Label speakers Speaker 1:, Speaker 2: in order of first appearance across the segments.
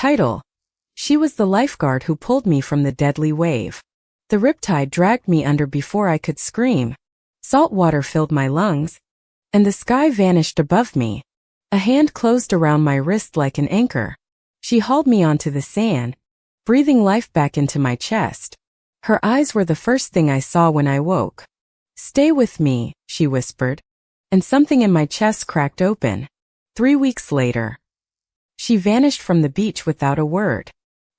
Speaker 1: Title: She was the lifeguard who pulled me from the deadly wave. The riptide dragged me under before I could scream. Salt water filled my lungs, and the sky vanished above me. A hand closed around my wrist like an anchor. She hauled me onto the sand, breathing life back into my chest. Her eyes were the first thing I saw when I woke. "Stay with me," she whispered, and something in my chest cracked open. 3 weeks later, she vanished from the beach without a word.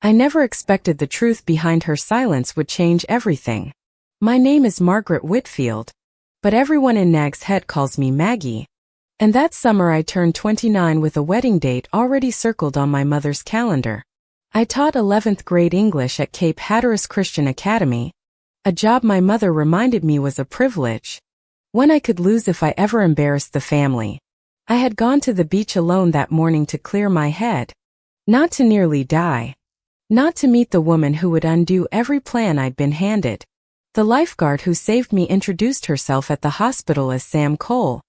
Speaker 1: I never expected the truth behind her silence would change everything. My name is Margaret Whitfield, but everyone in Nag's Head calls me Maggie. And that summer I turned 29 with a wedding date already circled on my mother's calendar. I taught 11th grade English at Cape Hatteras Christian Academy, a job my mother reminded me was a privilege, one I could lose if I ever embarrassed the family. I had gone to the beach alone that morning to clear my head, not to nearly die, not to meet the woman who would undo every plan I'd been handed. The lifeguard who saved me introduced herself at the hospital as Sam Cole,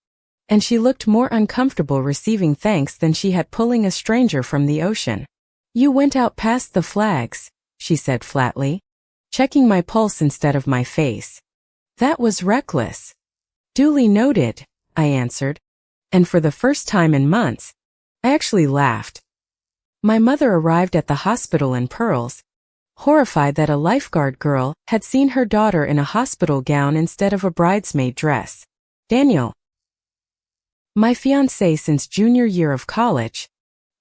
Speaker 1: and she looked more uncomfortable receiving thanks than she had pulling a stranger from the ocean. "You went out past the flags," she said flatly, checking my pulse instead of my face. "That was reckless." "Duly noted," I answered, and for the first time in months, I actually laughed. My mother arrived at the hospital in pearls, horrified that a lifeguard girl had seen her daughter in a hospital gown instead of a bridesmaid dress. Daniel, my fiancé since junior year of college,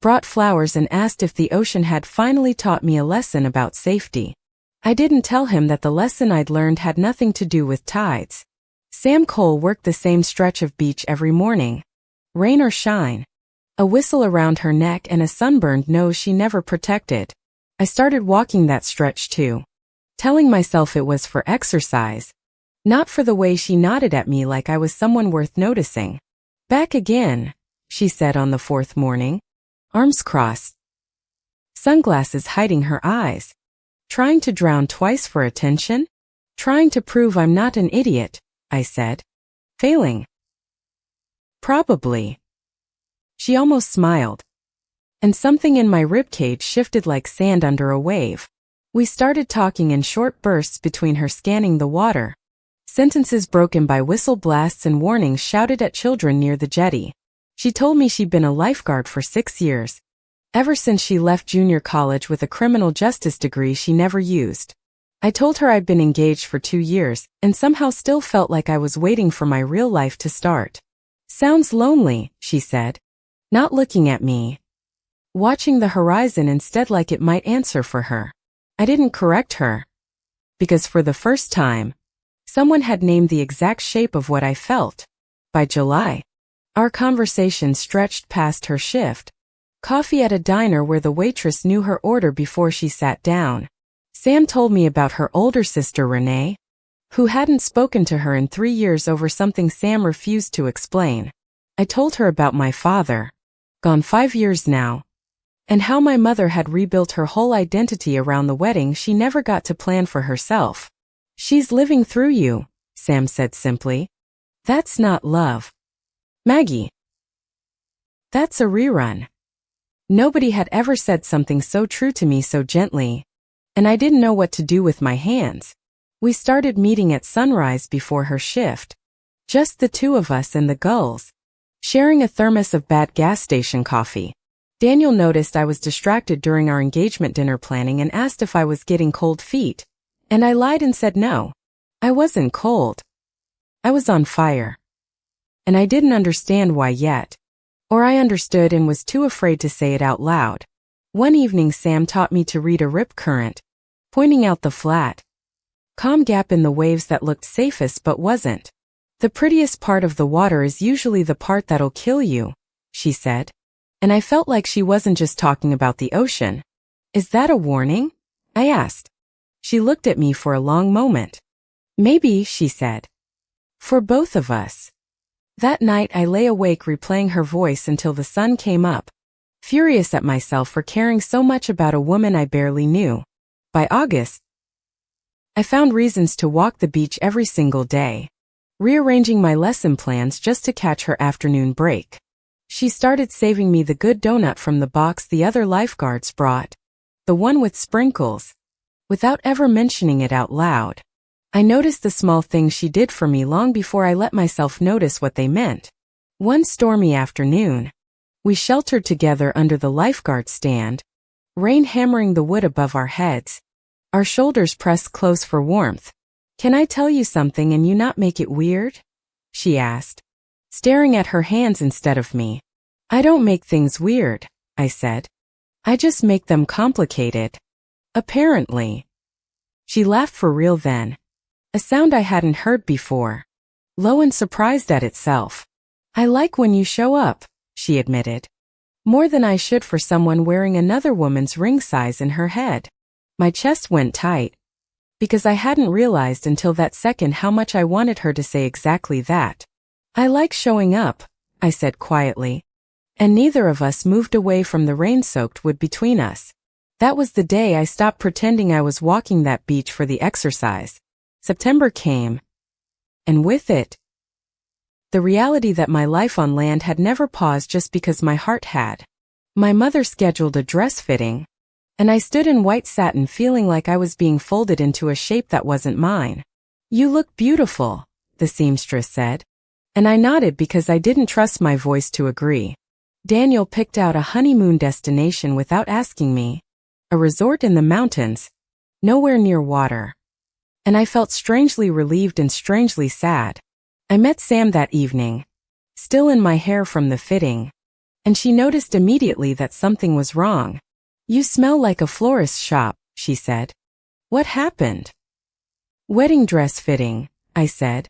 Speaker 1: brought flowers and asked if the ocean had finally taught me a lesson about safety. I didn't tell him that the lesson I'd learned had nothing to do with tides. Sam Cole worked the same stretch of beach every morning, rain or shine, a whistle around her neck and a sunburned nose she never protected. I started walking that stretch too, telling myself it was for exercise, not for the way she nodded at me like I was someone worth noticing. "Back again," she said on the 4th morning, arms crossed, sunglasses hiding her eyes. "Trying to drown twice for attention? Trying to prove I'm not an idiot," I said. "Failing?" "Probably." She almost smiled, and something in my ribcage shifted like sand under a wave. We started talking in short bursts between her scanning the water, sentences broken by whistle blasts and warnings shouted at children near the jetty. She told me she'd been a lifeguard for 6 years, ever since she left junior college with a criminal justice degree she never used. I told her I'd been engaged for 2 years and somehow still felt like I was waiting for my real life to start. "Sounds lonely," she said, not looking at me, watching the horizon instead like it might answer for her. I didn't correct her, because for the first time, someone had named the exact shape of what I felt. By July, our conversation stretched past her shift, coffee at a diner where the waitress knew her order before she sat down. Sam told me about her older sister Renee, who hadn't spoken to her in 3 years over something Sam refused to explain. I told her about my father, gone 5 years now, and how my mother had rebuilt her whole identity around the wedding she never got to plan for herself. "She's living through you," Sam said simply. "That's not love, Maggie. That's a rerun." Nobody had ever said something so true to me so gently, and I didn't know what to do with my hands. We started meeting at sunrise before her shift, just the two of us and the gulls, sharing a thermos of bad gas station coffee. Daniel noticed I was distracted during our engagement dinner planning and asked if I was getting cold feet, and I lied and said no. I wasn't cold. I was on fire. And I didn't understand why yet. Or I understood and was too afraid to say it out loud. One evening Sam taught me to read a rip current, pointing out the flat, calm gap in the waves that looked safest but wasn't. "The prettiest part of the water is usually the part that'll kill you," she said. And I felt like she wasn't just talking about the ocean. "Is that a warning?" I asked. She looked at me for a long moment. "Maybe," she said. "For both of us." That night I lay awake replaying her voice until the sun came up, furious at myself for caring so much about a woman I barely knew. By August, I found reasons to walk the beach every single day, rearranging my lesson plans just to catch her afternoon break. She started saving me the good donut from the box the other lifeguards brought. The one with sprinkles. Without ever mentioning it out loud. I noticed the small things she did for me long before I let myself notice what they meant. One stormy afternoon, we sheltered together under the lifeguard stand, rain hammering the wood above our heads, our shoulders pressed close for warmth. "Can I tell you something and you not make it weird?" she asked, staring at her hands instead of me. "I don't make things weird," I said. "I just make them complicated." Apparently. She laughed for real then. A sound I hadn't heard before. Low and surprised at itself. "I like when you show up," she admitted. "More than I should for someone wearing another woman's ring size in her head." My chest went tight. Because I hadn't realized until that second how much I wanted her to say exactly that. "I like showing up," I said quietly. And neither of us moved away from the rain-soaked wood between us. That was the day I stopped pretending I was walking that beach for the exercise. September came. And with it, the reality that my life on land had never paused just because my heart had. My mother scheduled a dress fitting, and I stood in white satin feeling like I was being folded into a shape that wasn't mine. "You look beautiful," the seamstress said. And I nodded because I didn't trust my voice to agree. Daniel picked out a honeymoon destination without asking me. A resort in the mountains, nowhere near water. And I felt strangely relieved and strangely sad. I met Sam that evening, still in my hair from the fitting, and she noticed immediately that something was wrong. "You smell like a florist's shop," she said. "What happened?" "Wedding dress fitting," I said,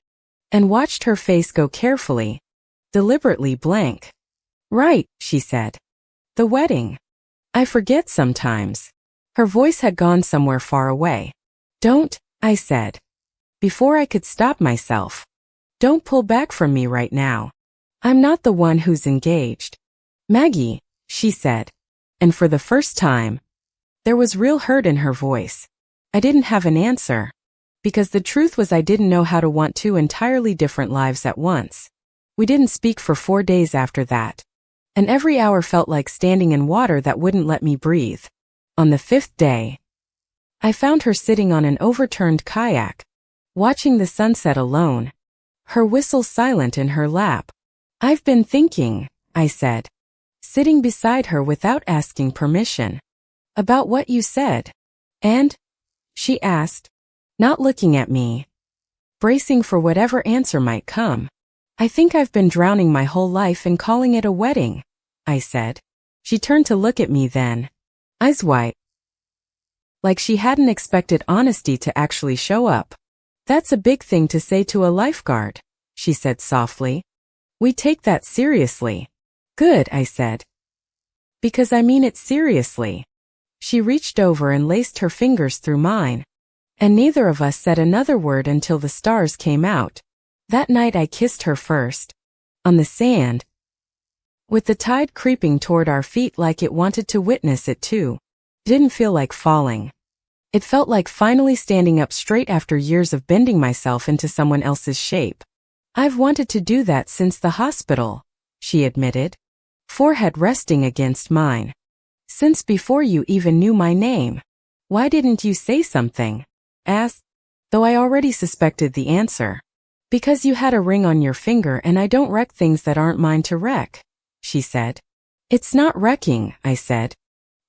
Speaker 1: and watched her face go carefully, deliberately blank. "Right," she said. "The wedding. I forget sometimes." Her voice had gone somewhere far away. "Don't," I said, before I could stop myself. "Don't pull back from me right now. I'm not the one who's engaged." "Maggie," she said, and for the first time, there was real hurt in her voice. I didn't have an answer, because the truth was I didn't know how to want two entirely different lives at once. We didn't speak for 4 days after that, and every hour felt like standing in water that wouldn't let me breathe. On the 5th day, I found her sitting on an overturned kayak, watching the sunset alone, her whistle silent in her lap. "I've been thinking," I said, sitting beside her without asking permission. "About what you said." "And?" she asked, not looking at me, bracing for whatever answer might come. "I think I've been drowning my whole life and calling it a wedding," I said. She turned to look at me then, eyes wide, like she hadn't expected honesty to actually show up. "That's a big thing to say to a lifeguard," she said softly. "We take that seriously." "Good," I said. "Because I mean it seriously." She reached over and laced her fingers through mine, and neither of us said another word until the stars came out. That night I kissed her first, on the sand, with the tide creeping toward our feet like it wanted to witness it too. Didn't feel like falling. It felt like finally standing up straight after years of bending myself into someone else's shape. "I've wanted to do that since the hospital," she admitted, forehead resting against mine. "Since before you even knew my name. Why didn't you say something?" asked, though I already suspected the answer. "Because you had a ring on your finger and I don't wreck things that aren't mine to wreck," she said. "It's not wrecking," I said.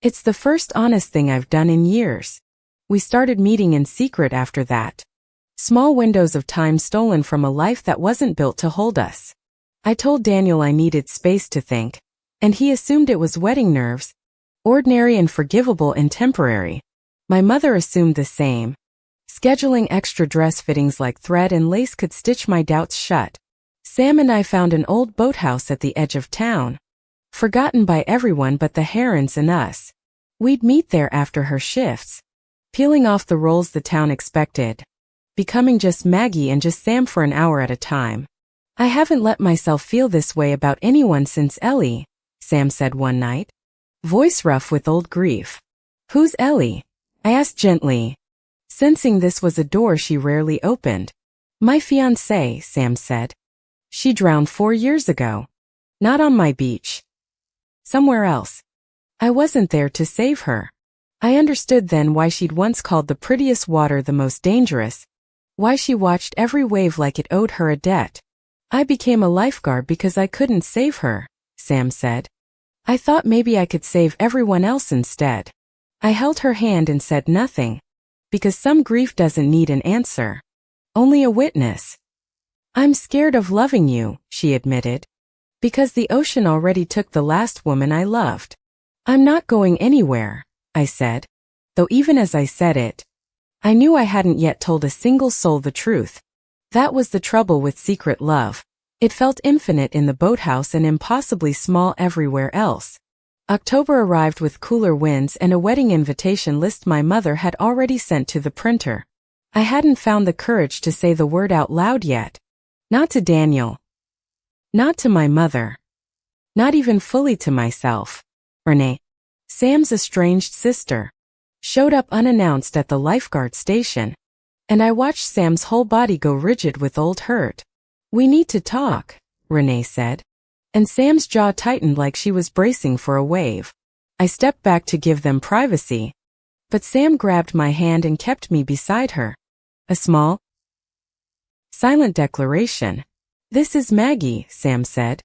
Speaker 1: "It's the first honest thing I've done in years." We started meeting in secret after that. Small windows of time stolen from a life that wasn't built to hold us. I told Daniel I needed space to think, and he assumed it was wedding nerves, ordinary and forgivable and temporary. My mother assumed the same. Scheduling extra dress fittings like thread and lace could stitch my doubts shut. Sam and I found an old boathouse at the edge of town, forgotten by everyone but the Herons and us. We'd meet there after her shifts, peeling off the roles the town expected, becoming just Maggie and just Sam for an hour at a time. "I haven't let myself feel this way about anyone since Ellie," Sam said one night, voice rough with old grief. "Who's Ellie?" I asked gently, sensing this was a door she rarely opened. "My fiancé," Sam said. "She drowned 4 years ago." Not on my beach. Somewhere else. I wasn't there to save her. I understood then why she'd once called the prettiest water the most dangerous, why she watched every wave like it owed her a debt. I became a lifeguard because I couldn't save her, Sam said. I thought maybe I could save everyone else instead. I held her hand and said nothing, because some grief doesn't need an answer, only a witness. I'm scared of loving you, she admitted, because the ocean already took the last woman I loved. I'm not going anywhere, I said, though even as I said it, I knew I hadn't yet told a single soul the truth. That was the trouble with secret love. It felt infinite in the boathouse and impossibly small everywhere else. October arrived with cooler winds and a wedding invitation list my mother had already sent to the printer. I hadn't found the courage to say the word out loud yet. Not to Daniel. Not to my mother. Not even fully to myself. Renee, Sam's estranged sister, showed up unannounced at the lifeguard station, and I watched Sam's whole body go rigid with old hurt. We need to talk, Renee said, and Sam's jaw tightened like she was bracing for a wave. I stepped back to give them privacy, but Sam grabbed my hand and kept me beside her. A small, silent declaration. This is Maggie, Sam said.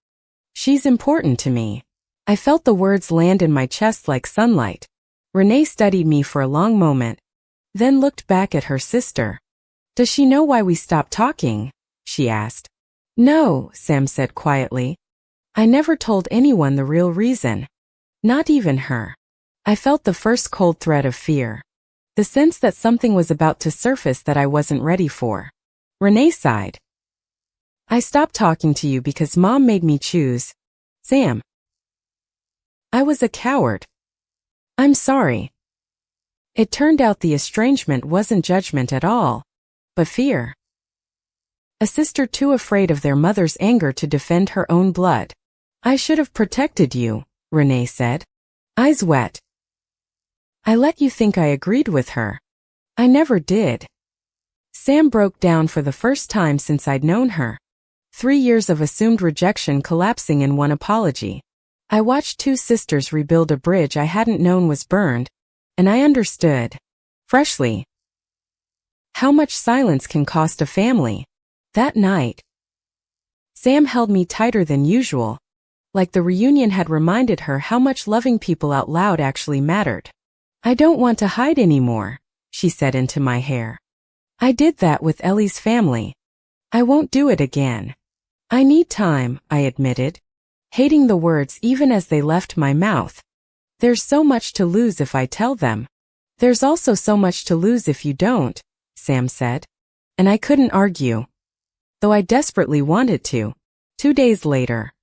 Speaker 1: She's important to me. I felt the words land in my chest like sunlight. Renee studied me for a long moment, then looked back at her sister. Does she know why we stopped talking? She asked. No, Sam said quietly. I never told anyone the real reason. Not even her. I felt the first cold thread of fear. The sense that something was about to surface that I wasn't ready for. Renee sighed. I stopped talking to you because Mom made me choose. Sam. I was a coward. I'm sorry. It turned out the estrangement wasn't judgment at all, but fear. A sister too afraid of their mother's anger to defend her own blood. I should have protected you, Renee said, eyes wet. I let you think I agreed with her. I never did. Sam broke down for the first time since I'd known her. 3 years of assumed rejection collapsing in one apology. I watched two sisters rebuild a bridge I hadn't known was burned, and I understood, freshly, how much silence can cost a family. That night, Sam held me tighter than usual, like the reunion had reminded her how much loving people out loud actually mattered. I don't want to hide anymore, she said into my hair. I did that with Ellie's family. I won't do it again. I need time, I admitted, hating the words even as they left my mouth. There's so much to lose if I tell them. There's also so much to lose if you don't, Sam said. And I couldn't argue, though I desperately wanted to. 2 days later,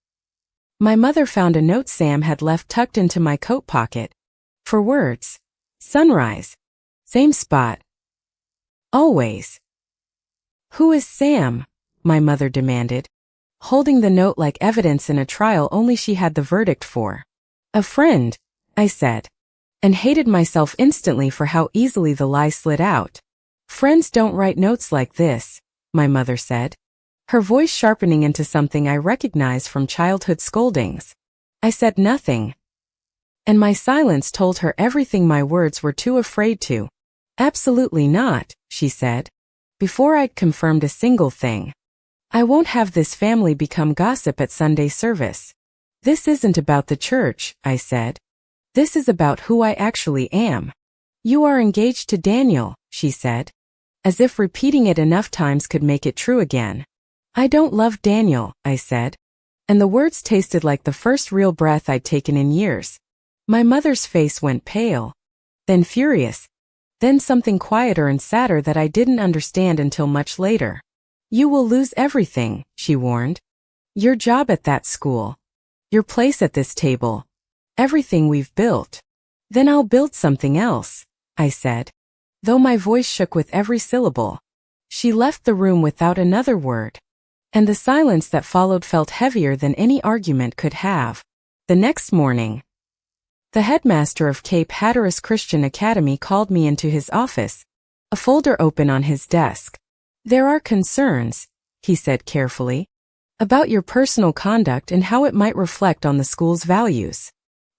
Speaker 1: my mother found a note Sam had left tucked into my coat pocket. For words. Sunrise. Same spot. Always. Who is Sam? My mother demanded, holding the note like evidence in a trial only she had the verdict for. A friend, I said, and hated myself instantly for how easily the lie slid out. Friends don't write notes like this, my mother said, her voice sharpening into something I recognized from childhood scoldings. I said nothing, and my silence told her everything my words were too afraid to. Absolutely not, she said, before I'd confirmed a single thing. I won't have this family become gossip at Sunday service. This isn't about the church, I said. This is about who I actually am. You are engaged to Daniel, she said, as if repeating it enough times could make it true again. I don't love Daniel, I said, and the words tasted like the first real breath I'd taken in years. My mother's face went pale, then furious, then something quieter and sadder that I didn't understand until much later. You will lose everything, she warned. Your job at that school. Your place at this table. Everything we've built. Then I'll build something else, I said, though my voice shook with every syllable. She left the room without another word, and the silence that followed felt heavier than any argument could have. The next morning, the headmaster of Cape Hatteras Christian Academy called me into his office, a folder open on his desk. There are concerns, he said carefully. About your personal conduct and how it might reflect on the school's values.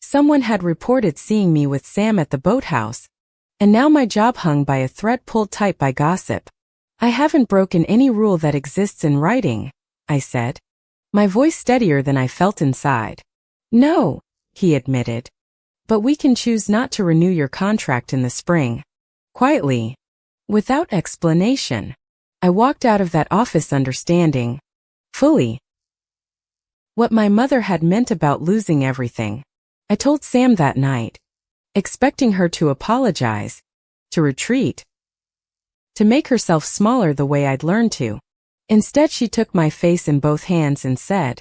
Speaker 1: Someone had reported seeing me with Sam at the boathouse, and now my job hung by a thread pulled tight by gossip. I haven't broken any rule that exists in writing, I said, my voice steadier than I felt inside. No, he admitted. But we can choose not to renew your contract in the spring. Quietly, without explanation, I walked out of that office understanding, fully, what my mother had meant about losing everything. I told Sam that night, expecting her to apologize, to retreat, to make herself smaller the way I'd learned to. Instead, she took my face in both hands and said,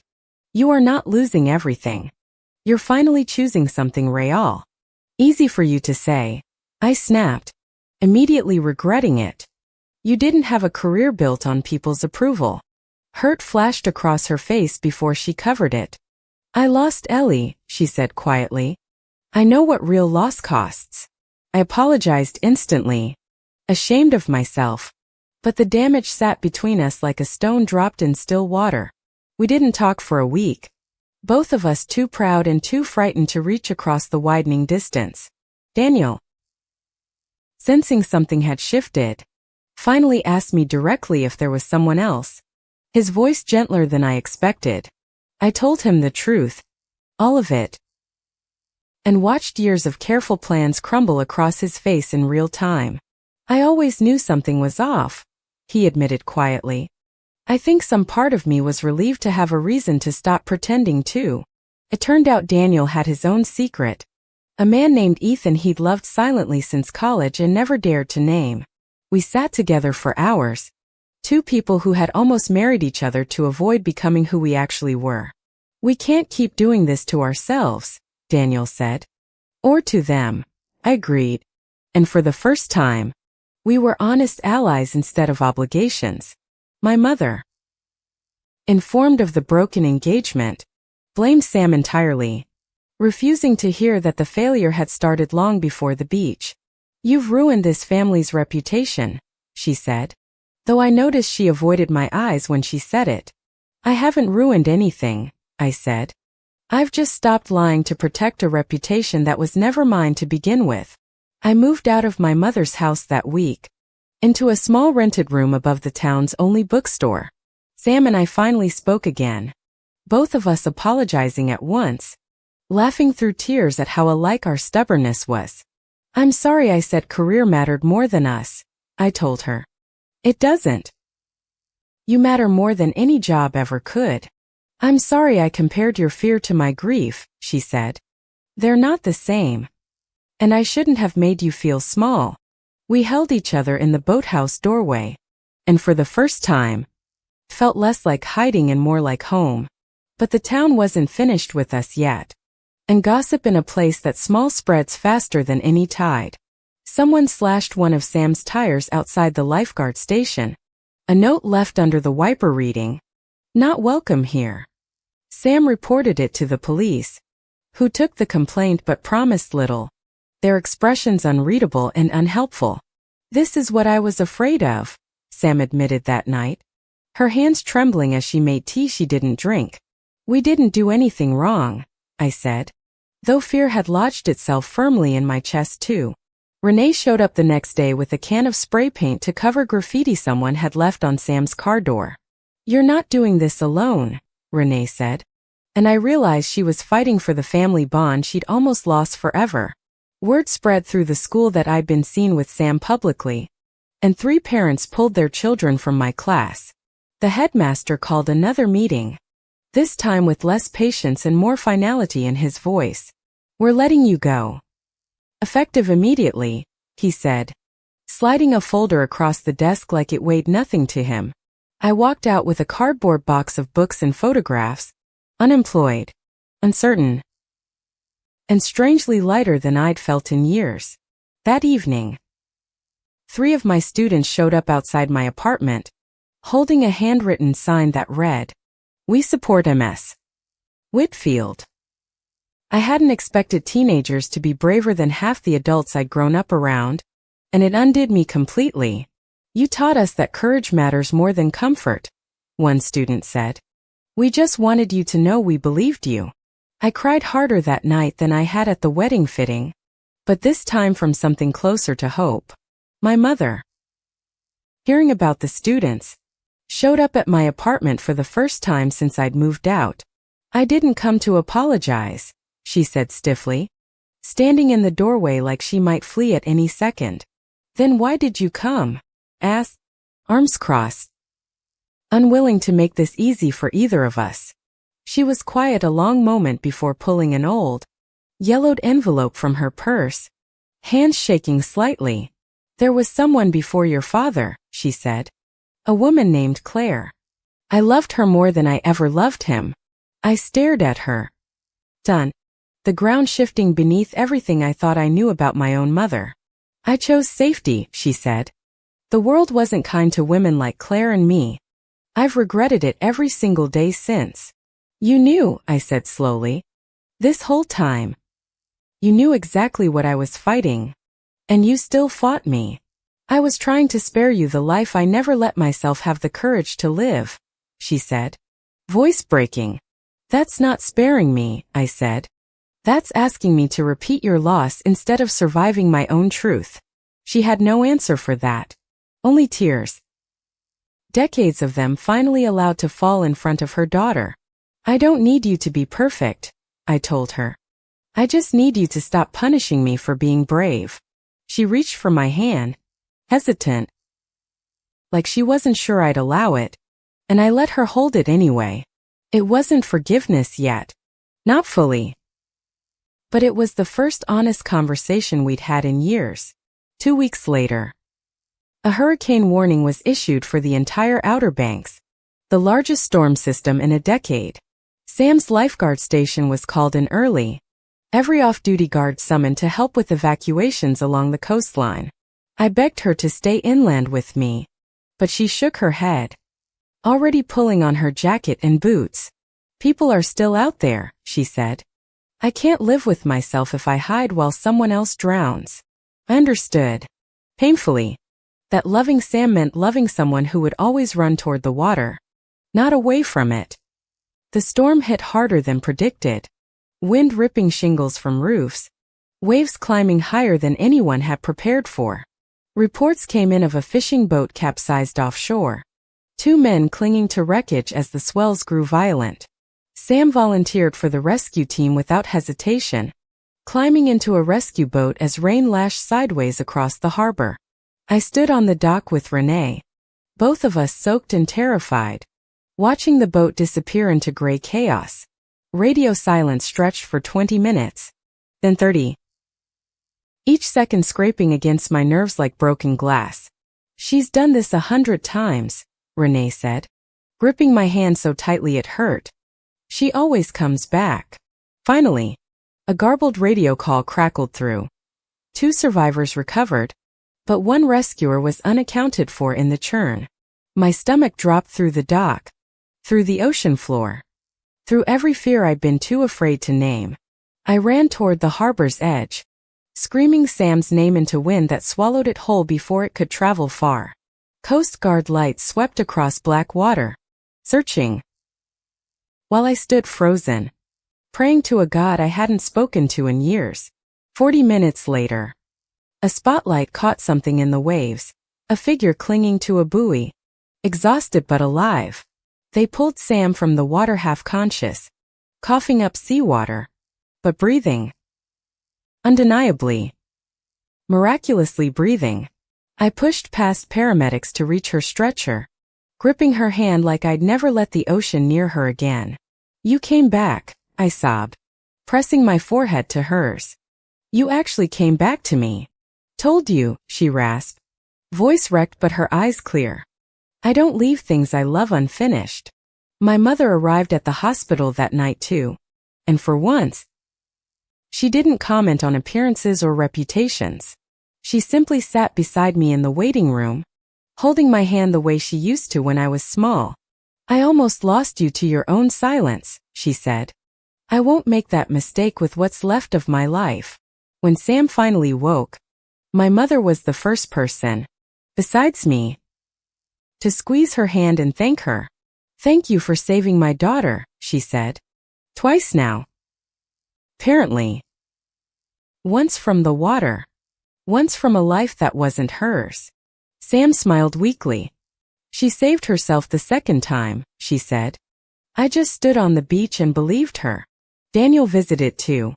Speaker 1: "You are not losing everything. You're finally choosing something real." Easy for you to say, I snapped, immediately regretting it. You didn't have a career built on people's approval. Hurt flashed across her face before she covered it. I lost Ellie, she said quietly. I know what real loss costs. I apologized instantly, ashamed of myself. But the damage sat between us like a stone dropped in still water. We didn't talk for a week. Both of us too proud and too frightened to reach across the widening distance. Daniel, sensing something had shifted, finally asked me directly if there was someone else. His voice gentler than I expected. I told him the truth. All of it. And watched years of careful plans crumble across his face in real time. I always knew something was off, he admitted quietly. I think some part of me was relieved to have a reason to stop pretending too. It turned out Daniel had his own secret. A man named Ethan he'd loved silently since college and never dared to name. We sat together for hours. Two people who had almost married each other to avoid becoming who we actually were. We can't keep doing this to ourselves, Daniel said. Or to them. I agreed. And for the first time, we were honest allies instead of obligations. My mother, informed of the broken engagement, blamed Sam entirely, refusing to hear that the failure had started long before the beach. You've ruined this family's reputation, she said. Though I noticed she avoided my eyes when she said it. I haven't ruined anything, I said. I've just stopped lying to protect a reputation that was never mine to begin with. I moved out of my mother's house that week, into a small rented room above the town's only bookstore. Sam and I finally spoke again, both of us apologizing at once, laughing through tears at how alike our stubbornness was. I'm sorry I said career mattered more than us, I told her. It doesn't. You matter more than any job ever could. I'm sorry I compared your fear to my grief, she said. They're not the same. And I shouldn't have made you feel small. We held each other in the boathouse doorway, and for the first time, felt less like hiding and more like home. But the town wasn't finished with us yet. And gossip in a place that small spreads faster than any tide. Someone slashed one of Sam's tires outside the lifeguard station. A note left under the wiper reading, "Not welcome here." Sam reported it to the police, who took the complaint but promised little, their expressions unreadable and unhelpful. This is what I was afraid of, Sam admitted that night, her hands trembling as she made tea she didn't drink. We didn't do anything wrong, I said, though fear had lodged itself firmly in my chest too. Renee showed up the next day with a can of spray paint to cover graffiti someone had left on Sam's car door. You're not doing this alone, Renee said. And I realized she was fighting for the family bond she'd almost lost forever. Word spread through the school that I'd been seen with Sam publicly, and 3 parents pulled their children from my class. The headmaster called another meeting, this time with less patience and more finality in his voice. We're letting you go. Effective immediately, he said, sliding a folder across the desk like it weighed nothing to him. I walked out with a cardboard box of books and photographs, unemployed, uncertain, and strangely lighter than I'd felt in years. That evening, 3 of my students showed up outside my apartment, holding a handwritten sign that read, "We support MS. Whitfield." I hadn't expected teenagers to be braver than half the adults I'd grown up around, and it undid me completely. You taught us that courage matters more than comfort, one student said. We just wanted you to know we believed you. I cried harder that night than I had at the wedding fitting, but this time from something closer to hope. My mother, hearing about the students, showed up at my apartment for the first time since I'd moved out. I didn't come to apologize, she said stiffly, standing in the doorway like she might flee at any second. Then why did you come? Asked, arms crossed, unwilling to make this easy for either of us. She was quiet a long moment before pulling an old, yellowed envelope from her purse, hands shaking slightly. There was someone before your father, she said. A woman named Claire. I loved her more than I ever loved him. I stared at her. Done. The ground shifting beneath everything I thought I knew about my own mother. I chose safety, she said. The world wasn't kind to women like Claire and me. I've regretted it every single day since. You knew, I said slowly. This whole time. You knew exactly what I was fighting. And you still fought me. I was trying to spare you the life I never let myself have the courage to live, she said. Voice breaking. That's not sparing me, I said. That's asking me to repeat your loss instead of surviving my own truth. She had no answer for that. Only tears. Decades of them finally allowed to fall in front of her daughter. I don't need you to be perfect, I told her. I just need you to stop punishing me for being brave. She reached for my hand, hesitant, like she wasn't sure I'd allow it, and I let her hold it anyway. It wasn't forgiveness yet. Not fully. But it was the first honest conversation we'd had in years. 2 weeks later, a hurricane warning was issued for the entire Outer Banks, the largest storm system in a decade. Sam's lifeguard station was called in early. Every off-duty guard summoned to help with evacuations along the coastline. I begged her to stay inland with me, but she shook her head, already pulling on her jacket and boots. People are still out there, she said. I can't live with myself if I hide while someone else drowns. I understood, painfully, that loving Sam meant loving someone who would always run toward the water, not away from it. The storm hit harder than predicted. Wind ripping shingles from roofs, waves climbing higher than anyone had prepared for. Reports came in of a fishing boat capsized offshore, 2 men clinging to wreckage as the swells grew violent. Sam volunteered for the rescue team without hesitation, climbing into a rescue boat as rain lashed sideways across the harbor. I stood on the dock with Renee, both of us soaked and terrified, watching the boat disappear into gray chaos. Radio silence stretched for 20 minutes, then 30. Each second scraping against my nerves like broken glass. She's done this 100 times, Renee said, gripping my hand so tightly it hurt. She always comes back. Finally, a garbled radio call crackled through. 2 survivors recovered, but 1 rescuer was unaccounted for in the churn. My stomach dropped through the dock, through the ocean floor, through every fear I'd been too afraid to name. I ran toward the harbor's edge, screaming Sam's name into wind that swallowed it whole before it could travel far. Coast Guard lights swept across black water, searching, while I stood frozen, praying to a God I hadn't spoken to in years. 40 minutes later, a spotlight caught something in the waves, a figure clinging to a buoy, exhausted but alive. They pulled Sam from the water half conscious, coughing up seawater, but breathing. Undeniably. Miraculously breathing. I pushed past paramedics to reach her stretcher, gripping her hand like I'd never let the ocean near her again. You came back, I sobbed, pressing my forehead to hers. You actually came back to me. Told you, she rasped, voice wrecked but her eyes clear. I don't leave things I love unfinished. My mother arrived at the hospital that night too, and for once, she didn't comment on appearances or reputations. She simply sat beside me in the waiting room, holding my hand the way she used to when I was small. I almost lost you to your own silence, she said. I won't make that mistake with what's left of my life. When Sam finally woke, my mother was the first person, besides me, to squeeze her hand and thank her. "Thank you for saving my daughter," she said. "Twice now. Apparently. Once from the water. Once from a life that wasn't hers." Sam smiled weakly. "She saved herself the second time," she said. I just stood on the beach and believed her. Daniel visited too,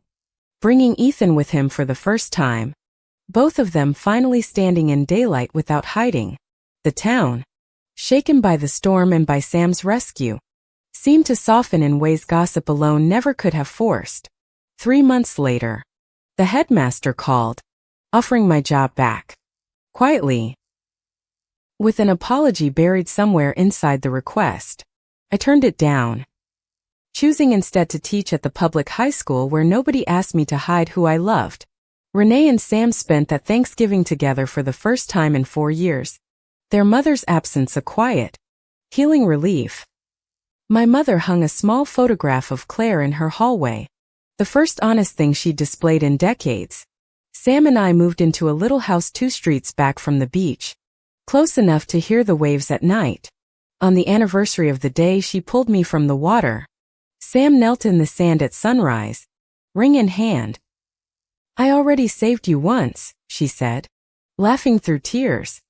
Speaker 1: bringing Ethan with him for the first time. Both of them finally standing in daylight without hiding. The town, shaken by the storm and by Sam's rescue, seemed to soften in ways gossip alone never could have forced. 3 months later, the headmaster called, offering my job back. Quietly, with an apology buried somewhere inside the request. I turned it down, choosing instead to teach at the public high school where nobody asked me to hide who I loved. Renee and Sam spent that Thanksgiving together for the first time in 4 years. Their mother's absence a quiet, healing relief. My mother hung a small photograph of Claire in her hallway, the first honest thing she'd displayed in decades. Sam and I moved into a little house 2 streets back from the beach, close enough to hear the waves at night. On the anniversary of the day she pulled me from the water, Sam knelt in the sand at sunrise, ring in hand. "I already saved you once," she said, laughing through tears.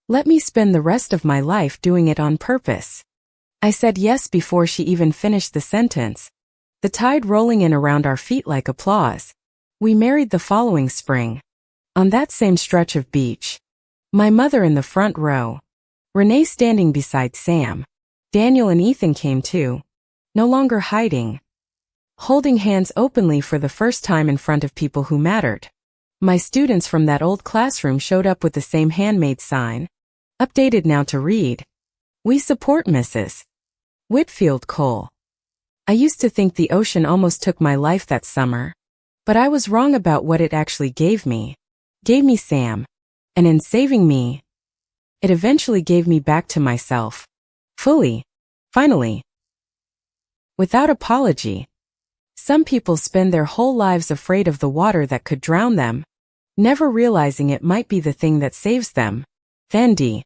Speaker 1: "Let me spend the rest of my life doing it on purpose." I said yes before she even finished the sentence, the tide rolling in around our feet like applause. We married the following spring, on that same stretch of beach. My mother in the front row, Renee standing beside Sam. Daniel and Ethan came too, no longer hiding, holding hands openly for the first time in front of people who mattered. My students from that old classroom showed up with the same handmade sign, updated now to read, "We support Mrs. Whitfield Cole." I used to think the ocean almost took my life that summer, but I was wrong about what it actually gave me. Gave me Sam, and in saving me, it eventually gave me back to myself. Fully. Finally. Without apology. Some people spend their whole lives afraid of the water that could drown them, never realizing it might be the thing that saves them. Fendi.